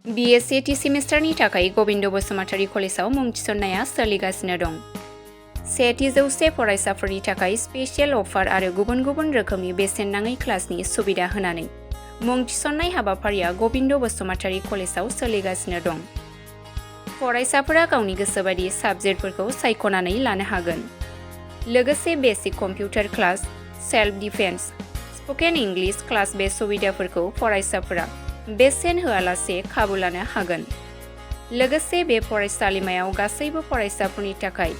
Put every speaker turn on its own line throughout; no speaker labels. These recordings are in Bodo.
BA सेथि सेमिस्टारनि थाखाय गबिन्द बसुमतारी कलेजाव मुं थिसननाया सोलिगासिनो दं। सेथि जौसे फरायसाफोरनि थाखाय स्पेशियेल अफार आरो गुबुन गुबुन रोखोमनि बेसेन नाङै क्लासनि सुबिदा होनानै मुं थिसननाय हाबाफारिया गबिन्द बसुमतारी कलेजाव सोलिगासिनो दं। फरायसाफोरा गावनि गोसोबायदि साबजेक्टफोरखौ सायख'नानै लानो हागोन। लोगोसे basic computer class, self defence, spoken English class बे सुबिदाफोरखौ फरायसाफोरा बेसेन होआलासे खाबु लानो हागोन। लोगोसे बे फरायसालिमायाव गासैबो फरायसाफोरनि थाखाय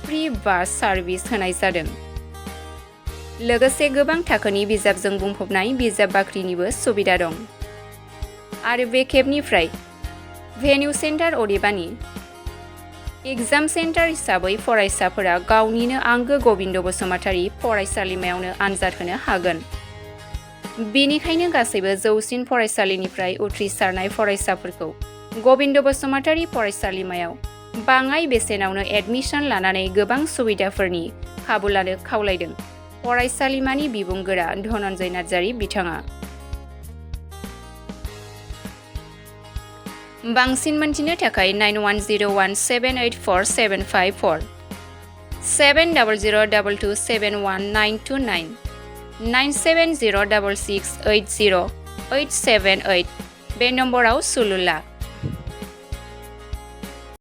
फ्रि बास सार्भिस होनाय जादों। लोगोसे गोबां थाखोनि बिजाबजों बुंफबनाय बिजाब बाख्रिनिबो सुबिदा दं। आरो बे खेबनिफ्राय भेन्यु सेन्टार अदेबानि एग्जाम सेन्टार हिसाबै फरायसाफोरा गावनिनो आंगो गबिन्द बसुमतारी फरायसालिमायावनो आनजाद होनो हागोन। बेनिखायनो गासैबो जौसिन फरायसालिनिफ्राय उथ्रिसारनाय फरायसाफोरखौ गबिन्द बसुमतारी फरायसालिमायाव बाङाइ बेसेनावनो एडमिशन लानानै गोबां सुबिदाफोरनि खाबु लानो खावलायदों फरायसालिमानि बिबुंगोरा धनन्जय नार्जारी बिथाङा। बांसिन मोनथिनो थाखाय 9101784754 7002271929 9706680878 बे नम्बराव सुलु ला।